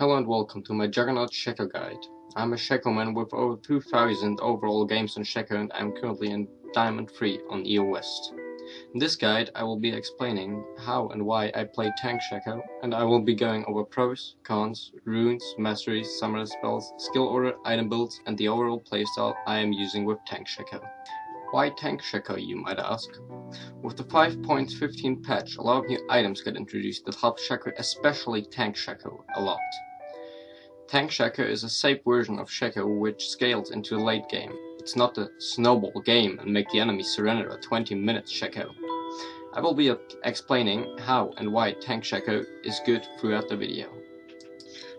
Hello and welcome to my Juggernaut Shaco guide. I'm a Shaco man with over 2000 overall games on Shaco and I'm currently in Diamond 3 on EO West. In this guide I will be explaining how and why I play tank Shaco, and I will be going over pros, cons, runes, masteries, summoner spells, skill order, item builds and the overall playstyle I am using with tank Shaco. Why tank Shaco, you might ask? With the 5.15 patch, a lot of new items get introduced that help Shaco, especially tank Shaco, a lot. Tank Shaco is a safe version of Shaco which scales into the late game. It's not a snowball game and make the enemy surrender at 20 minutes Shaco. I will be explaining how and why tank Shaco is good throughout the video.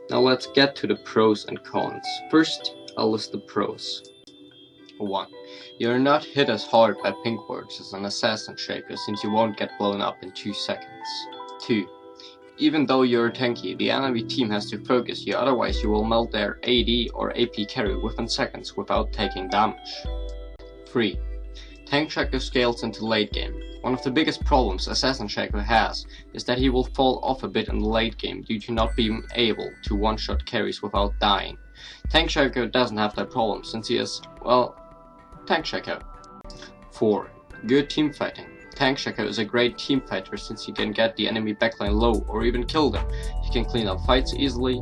Now let's get to the pros and cons. First, I'll list the pros. 1. You're not hit as hard by pink words as an assassin Shaco since you won't get blown up in 2 seconds. 2. Even though you're tanky, the enemy team has to focus you, otherwise you will melt their AD or AP carry within seconds without taking damage. 3. Tank Shaco scales into late game. One of the biggest problems Assassin Shaco has is that he will fall off a bit in the late game due to not being able to one-shot carries without dying. Tank Shaco doesn't have that problem since he is, well, tank Shaco. 4. Good team fighting. Tank Shaco is a great team fighter since he can get the enemy backline low or even kill them. He can clean up fights easily,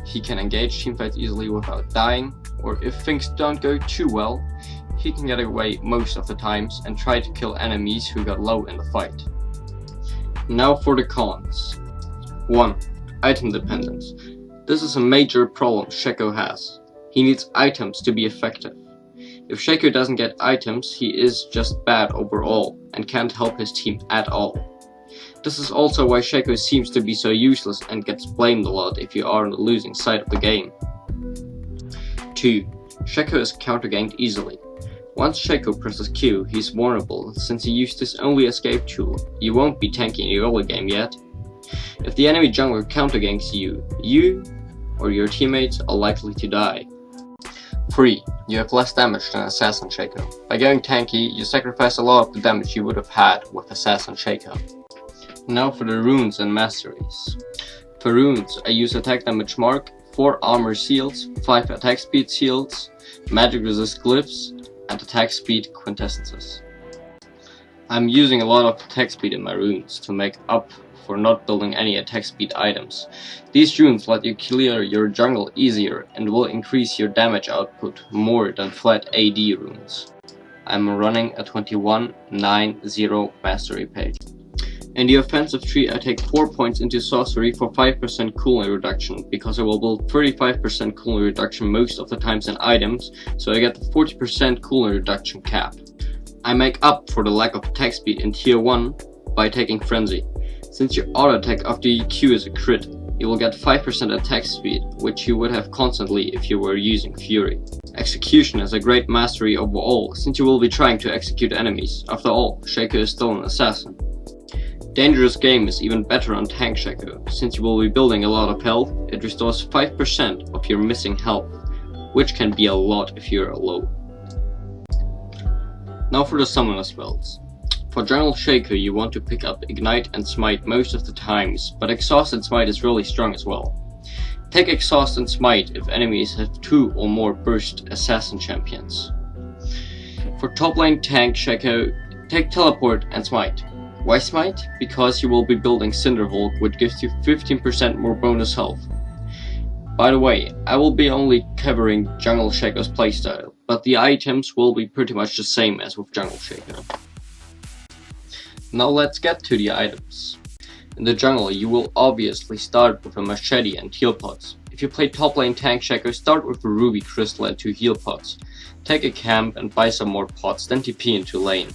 he can engage teamfights easily without dying, or if things don't go too well, he can get away most of the times and try to kill enemies who got low in the fight. Now for the cons. 1. Item dependence. This is a major problem Shaco has. He needs items to be effective. If Shaco doesn't get items, he is just bad overall and can't help his team at all. This is also why Shaco seems to be so useless and gets blamed a lot if you are on the losing side of the game. 2. Shaco is counterganked easily. Once Shaco presses Q, he's vulnerable since he used his only escape tool. You won't be tanking in the early game yet. If the enemy jungler counterganks you, you or your teammates are likely to die. 3. You have less damage than Assassin Shaco. By going tanky, you sacrifice a lot of the damage you would have had with Assassin Shaco. Now for the runes and masteries. For runes, I use attack damage mark, 4 armor seals, 5 attack speed seals, magic resist glyphs, and attack speed quintessences. I'm using a lot of attack speed in my runes to make up for not building any attack speed items. These runes let you clear your jungle easier and will increase your damage output more than flat AD runes. I'm running a 21-9-0 mastery page. In the offensive tree I take 4 points into sorcery for 5% cooldown reduction because I will build 35% cooldown reduction most of the times in items, so I get the 40% cooldown reduction cap. I make up for the lack of attack speed in tier 1 by taking frenzy. Since your auto attack after you Q is a crit, you will get 5% attack speed, which you would have constantly if you were using Fury. Execution is a great mastery overall, since you will be trying to execute enemies. After all, Shaco is still an assassin. Dangerous Game is even better on tank Shaco, since you will be building a lot of health. It restores 5% of your missing health, which can be a lot if you're low. Now for the summoner spells. For Jungle Shaco you want to pick up Ignite and Smite most of the times, but Exhaust and Smite is really strong as well. Take Exhaust and Smite if enemies have 2 or more burst assassin champions. For top lane tank Shaco, take Teleport and Smite. Why Smite? Because you will be building Cinderhulk, which gives you 15% more bonus health. By the way, I will be only covering Jungle Shaco's playstyle, but the items will be pretty much the same as with Jungle Shaco. Now let's get to the items. In the jungle you will obviously start with a machete and heal pots. If you play top lane tank Shaco, start with a ruby crystal and 2 heal pots. Take a camp and buy some more pots, then TP into lane.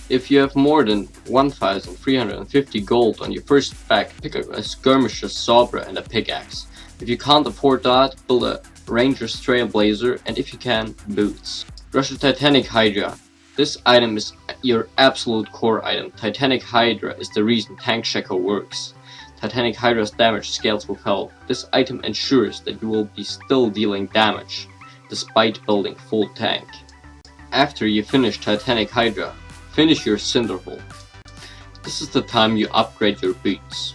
If you have more than 1350 gold on your first pack, pick up a skirmisher Sabra and a pickaxe. If you can't afford that, build a Ranger's Trailblazer and if you can, boots. Rush the Titanic Hydra. This item is your absolute core item. Titanic Hydra is the reason tank Shaco works. Titanic Hydra's damage scales with health. This item ensures that you will be still dealing damage, despite building full tank. After you finish Titanic Hydra, finish your Cinderhulk. This is the time you upgrade your boots.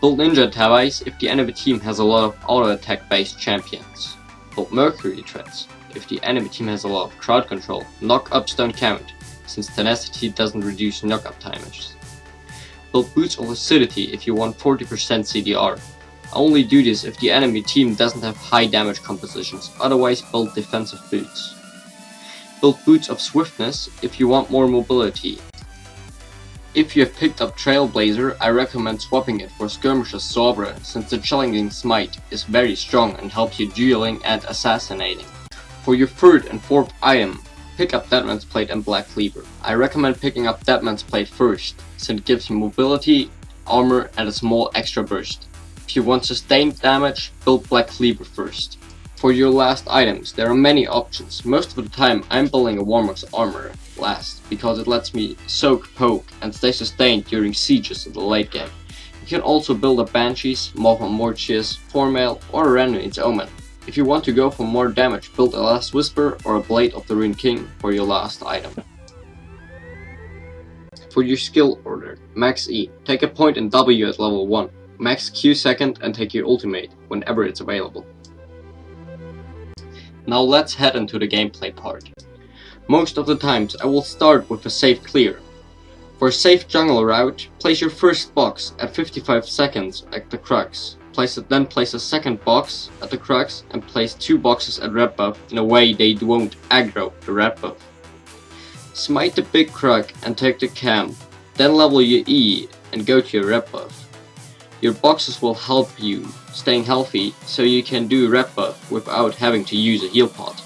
Build Ninja Tabais if the enemy team has a lot of auto-attack based champions. Build Mercury Treads if the enemy team has a lot of crowd control, knock-ups don't count, since Tenacity doesn't reduce knock-up damages. Build Boots of Lucidity if you want 40% CDR. Only do this if the enemy team doesn't have high damage compositions, otherwise build defensive boots. Build Boots of Swiftness if you want more mobility. If you have picked up Trailblazer, I recommend swapping it for Skirmisher's Sobra, since the Challenging Smite is very strong and helps you dueling and assassinating. For your third and fourth item, pick up Deadman's Plate and Black Cleaver. I recommend picking up Deadman's Plate first, since it gives you mobility, armor and a small extra burst. If you want sustained damage, build Black Cleaver first. For your last items, there are many options. Most of the time I'm building a Warmock's armor last, because it lets me soak, poke and stay sustained during sieges in the late game. You can also build a Banshees, Malva Mortius, Formail or a Renewade's Omen. If you want to go for more damage, build a Last Whisper or a Blade of the Rune King for your last item. For your skill order, max E, take a point in W at level 1, max Q second and take your ultimate whenever it's available. Now let's head into the gameplay part. Most of the times I will start with a safe clear. For a safe jungle route, place your first box at 55 seconds at the crux. Then place a second box at the crux and place 2 boxes at red buff in a way they won't aggro the red buff. Smite the big crux and take the camp, then level your E and go to your red buff. Your boxes will help you staying healthy so you can do red buff without having to use a heal pot.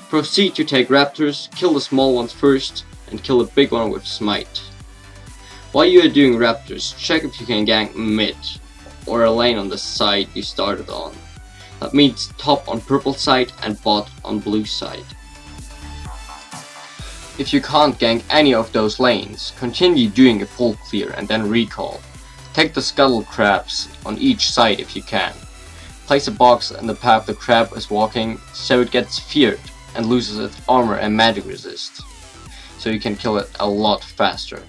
Proceed to take raptors, kill the small ones first and kill the big one with smite. While you are doing raptors, check if you can gank mid or a lane on the side you started on. That means top on purple side and bot on blue side. If you can't gank any of those lanes, continue doing a full clear and then recall. Take the scuttle crabs on each side if you can. Place a box in the path the crab is walking so it gets feared and loses its armor and magic resist, so you can kill it a lot faster.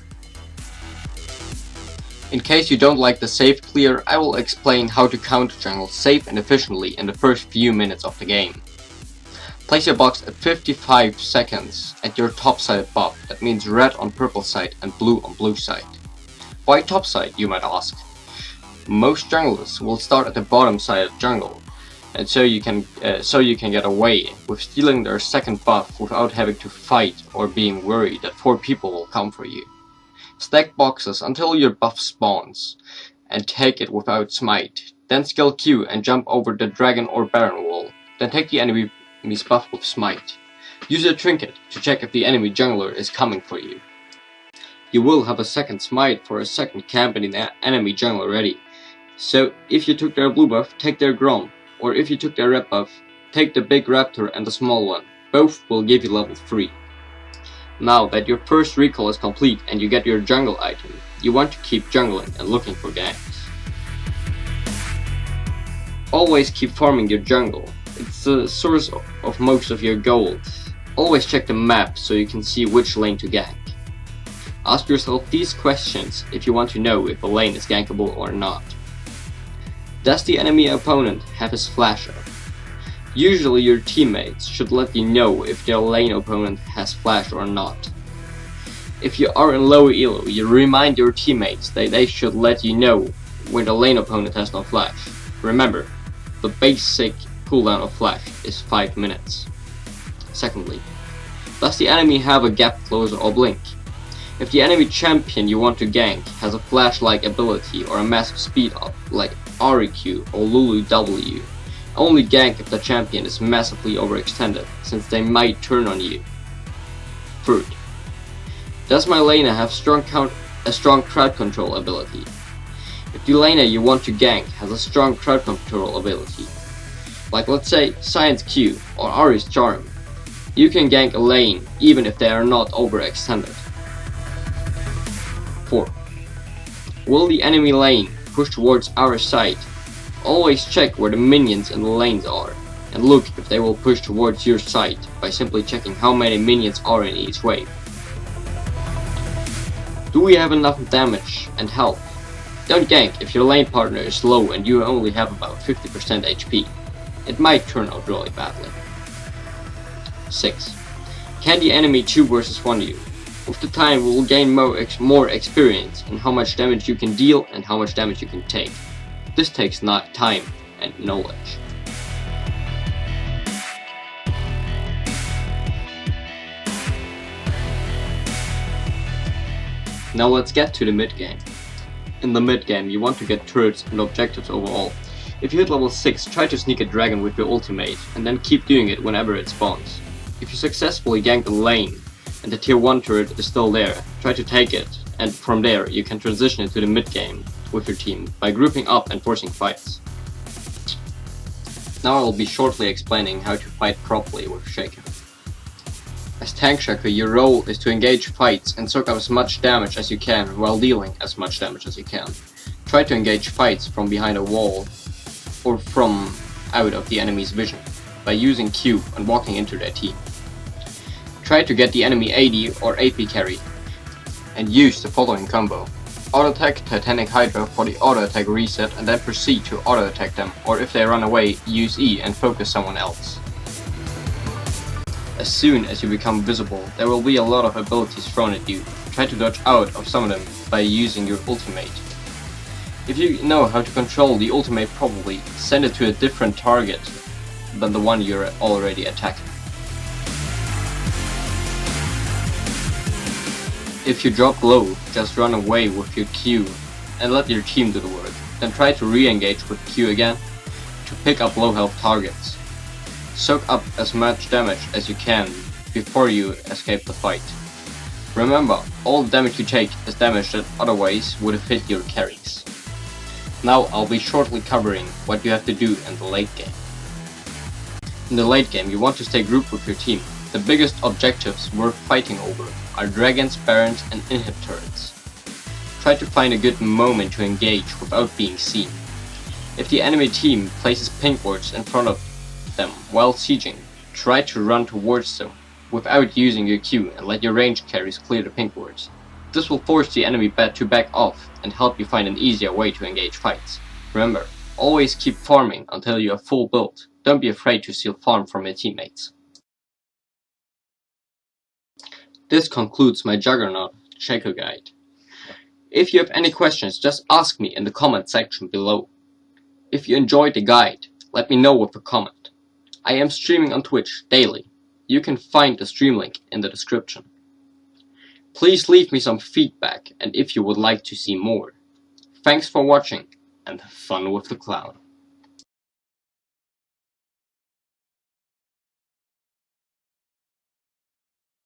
In case you don't like the safe clear, I will explain how to counter jungle safe and efficiently in the first few minutes of the game. Place your box at 55 seconds at your top side buff, that means red on purple side and blue on blue side. Why top side, you might ask? Most junglers will start at the bottom side of jungle, and so you can get away with stealing their second buff without having to fight or being worried that 4 people will come for you. Stack boxes until your buff spawns, and take it without smite. Then skill Q and jump over the dragon or baron wall. Then take the enemy's buff with smite. Use a trinket to check if the enemy jungler is coming for you. You will have a second smite for a second camp in the enemy jungle ready. So if you took their blue buff, take their Grom. Or if you took their red buff, take the big raptor and the small one. Both will give you level 3. Now that your first recall is complete and you get your jungle item, you want to keep jungling and looking for ganks. Always keep farming your jungle. It's the source of most of your gold. Always check the map so you can see which lane to gank. Ask yourself these questions if you want to know if a lane is gankable or not. Does the enemy opponent have his flash up? Usually your teammates should let you know if their lane opponent has flash or not. If you are in low elo, you remind your teammates that they should let you know when the lane opponent has no flash. Remember, the basic cooldown of flash is 5 minutes. Secondly, does the enemy have a gap closer or blink? If the enemy champion you want to gank has a flash-like ability or a massive speed up like REQ or Lulu W, only gank if the champion is massively overextended, since they might turn on you. Third, does my laner have a strong crowd control ability? If the laner you want to gank has a strong crowd control ability, like let's say Science Q or Ari's Charm, you can gank a lane even if they are not overextended. 4. Will the enemy lane push towards our side? Always check where the minions in the lanes are, and look if they will push towards your side by simply checking how many minions are in each wave. Do we have enough damage and health? Don't gank if your lane partner is low and you only have about 50% HP. It might turn out really badly. 6. Can the enemy 2 vs 1 you? With the time we will gain more experience in how much damage you can deal and how much damage you can take. This takes time and knowledge. Now let's get to the mid game. In the mid game, you want to get turrets and objectives overall. If you hit level 6, try to sneak a dragon with your ultimate, and then keep doing it whenever it spawns. If you successfully gank the lane, and the tier 1 turret is still there, try to take it, and from there you can transition into the mid game with your team by grouping up and forcing fights. Now I will be shortly explaining how to fight properly with Shaco. As tank Shaco, your role is to engage fights and soak up as much damage as you can while dealing as much damage as you can. Try to engage fights from behind a wall or from out of the enemy's vision by using Q and walking into their team. Try to get the enemy AD or AP carry and use the following combo. Auto attack Titanic Hydra for the auto attack reset and then proceed to auto attack them, or if they run away, use E and focus someone else. As soon as you become visible, there will be a lot of abilities thrown at you. Try to dodge out of some of them by using your ultimate. If you know how to control the ultimate properly, send it to a different target than the one you're already attacking. If you drop low, just run away with your Q and let your team do the work. Then try to re-engage with Q again to pick up low health targets. Soak up as much damage as you can before you escape the fight. Remember, all the damage you take is damage that otherwise would have hit your carries. Now I'll be shortly covering what you have to do in the late game. In the late game, you want to stay grouped with your team. The biggest objectives worth fighting over are dragons, barons and inhib turrets. Try to find a good moment to engage without being seen. If the enemy team places pink wards in front of them while sieging, try to run towards them without using your Q and let your ranged carries clear the pink wards. This will force the enemy to back off and help you find an easier way to engage fights. Remember, always keep farming until you have full build. Don't be afraid to steal farm from your teammates. This concludes my Juggernaut Shaco guide. If you have any questions, just ask me in the comment section below. If you enjoyed the guide, let me know with a comment. I am streaming on Twitch daily. You can find the stream link in the description. Please leave me some feedback and if you would like to see more. Thanks for watching and have fun with the clown.